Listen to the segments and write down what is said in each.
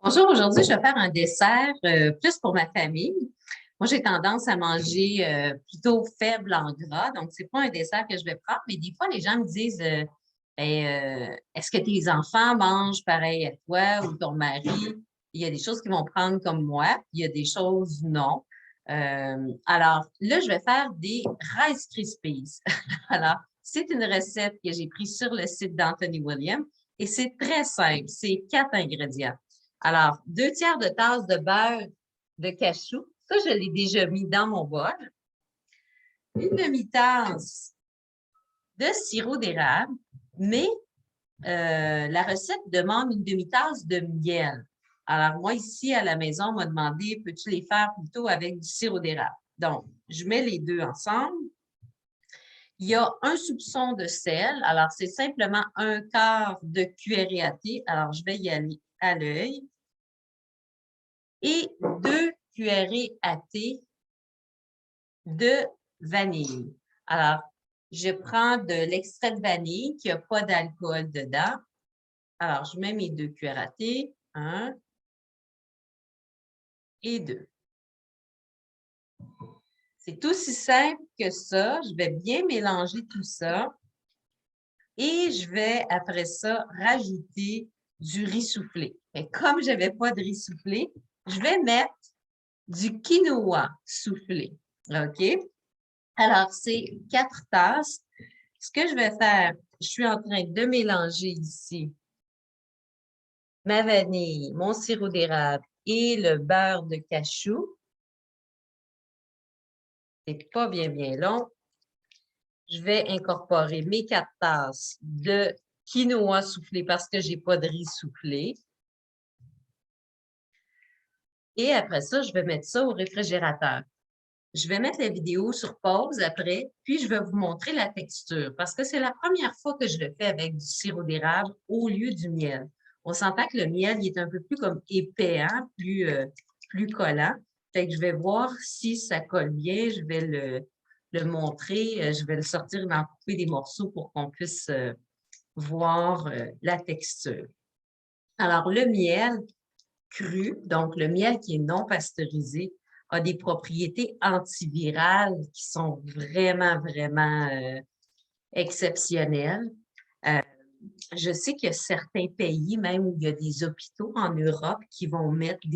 Bonjour, aujourd'hui, je vais faire un dessert plus pour ma famille. Moi, j'ai tendance à manger plutôt faible en gras, donc c'est pas un dessert que je vais prendre, mais des fois, les gens me disent est-ce que tes enfants mangent pareil à toi ou ton mari? Il y a des choses qu'ils vont prendre comme moi, il y a des choses non. Alors, là, je vais faire des Rice Krispies. Alors, c'est une recette que j'ai prise sur le site d'Anthony Williams et c'est très simple, c'est 4 ingrédients. Alors, 2 tiers de tasse de beurre de cachou. Ça, je l'ai déjà mis dans mon bol. Une demi-tasse de sirop d'érable, mais la recette demande une demi-tasse de miel. Alors, moi, ici, à la maison, on m'a demandé, peux-tu les faire plutôt avec du sirop d'érable? Donc, je mets les deux ensemble. Il y a un soupçon de sel. Alors, c'est simplement 1/4 de cuillerée à thé. Alors, je vais y aller à l'œil. Et 2 cuillerées à thé de vanille. Alors, je prends de l'extrait de vanille qui n'a pas d'alcool dedans. Alors, je mets mes 2 cuillères à thé, 1 et 2. C'est aussi simple que ça. Je vais bien mélanger tout ça et je vais, après ça, rajouter du riz soufflé. Et comme je n'avais pas de riz soufflé, je vais mettre du quinoa soufflé. OK? Alors, c'est 4 tasses. Ce que je vais faire, je suis en train de mélanger ici ma vanille, mon sirop d'érable et le beurre de cachou. C'est pas bien, bien long. Je vais incorporer mes 4 tasses de quinoa soufflé parce que je n'ai pas de riz soufflé. Et après ça, je vais mettre ça au réfrigérateur. Je vais mettre la vidéo sur pause après, puis je vais vous montrer la texture parce que c'est la première fois que je le fais avec du sirop d'érable au lieu du miel. On s'entend que le miel, il est un peu plus comme épais, hein, plus collant. Fait que je vais voir si ça colle bien. Je vais le montrer. Je vais le sortir, en couper des morceaux pour qu'on puisse voir la texture. Alors, le miel cru, donc le miel qui est non pasteurisé, a des propriétés antivirales qui sont vraiment, vraiment exceptionnelles. Euh, je sais qu'il y a certains pays, même où il y a des hôpitaux en Europe, qui vont mettre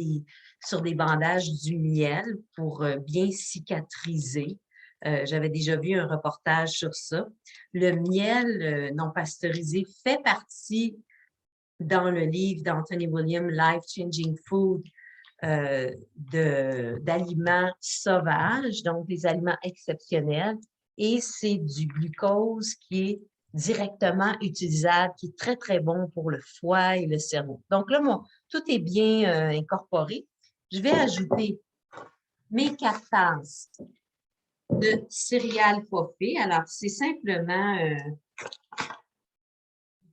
sur des bandages du miel pour bien cicatriser. J'avais déjà vu un reportage sur ça. Le miel non pasteurisé fait partie dans le livre d'Anthony Williams, Life Changing Food, d'aliments sauvages, donc des aliments exceptionnels, et c'est du glucose qui est directement utilisable, qui est très, très bon pour le foie et le cerveau. Donc là, tout est bien incorporé. Je vais ajouter mes 4 tasses de céréales coiffées. Alors, c'est simplement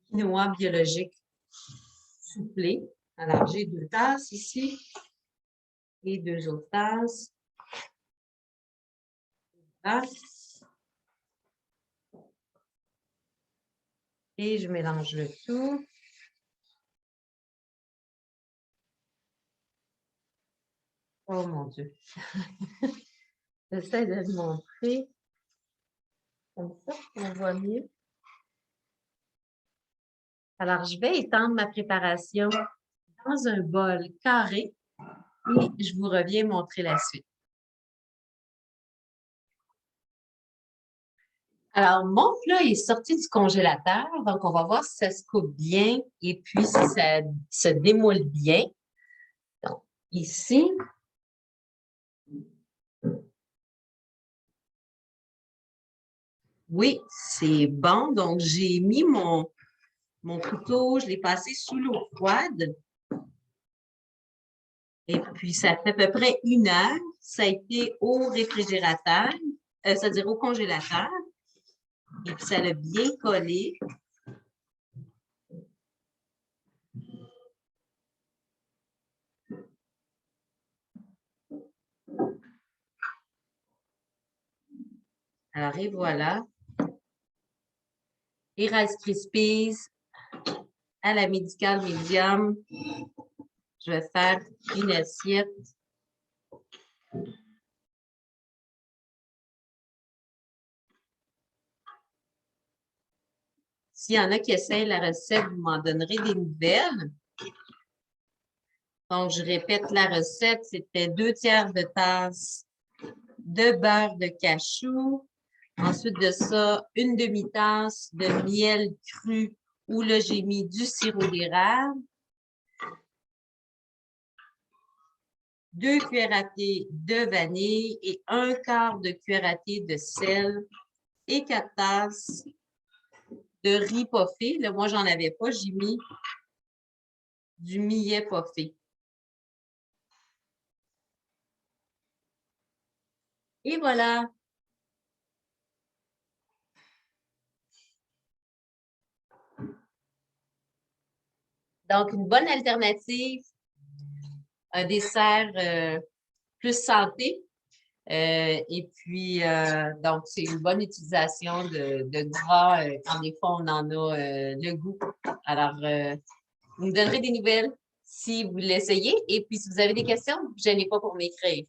quinoa biologique soufflé. Alors, j'ai 2 tasses ici et 2 autres tasses. Voilà. Et je mélange le tout. Oh mon Dieu. J'essaie de le montrer comme ça, on voit mieux. Alors, je vais étendre ma préparation dans un bol carré et je vous reviens montrer la suite. Alors, mon plat est sorti du congélateur, donc on va voir si ça se coupe bien et puis si ça se démoule bien. Donc, ici, oui, c'est bon. Donc, j'ai mis mon couteau, je l'ai passé sous l'eau froide. Et puis, ça fait à peu près 1 heure. Ça a été au réfrigérateur, c'est-à-dire au congélateur. Et puis, ça l'a bien collé. Alors, et voilà. Les Rice Krispies à la médicale médium. Je vais faire une assiette. S'il y en a qui essayent la recette, vous m'en donnerez des nouvelles. Donc, je répète la recette. C'était 2/3 de tasse de beurre de cachou. Ensuite de ça, une demi-tasse de miel cru où là, j'ai mis du sirop d'érable. 2 cuillères à thé de vanille et 1/4 de cuillère à thé de sel et 4 tasses de riz poffé. Là, moi, j'en avais pas, j'ai mis du millet poffé. Et voilà! Donc, une bonne alternative, un dessert plus santé. Et puis, donc, c'est une bonne utilisation de gras quand des fois on en a le goût. Alors, vous me donnerez des nouvelles si vous l'essayez. Et puis, si vous avez des questions, ne gênez pas pour m'écrire.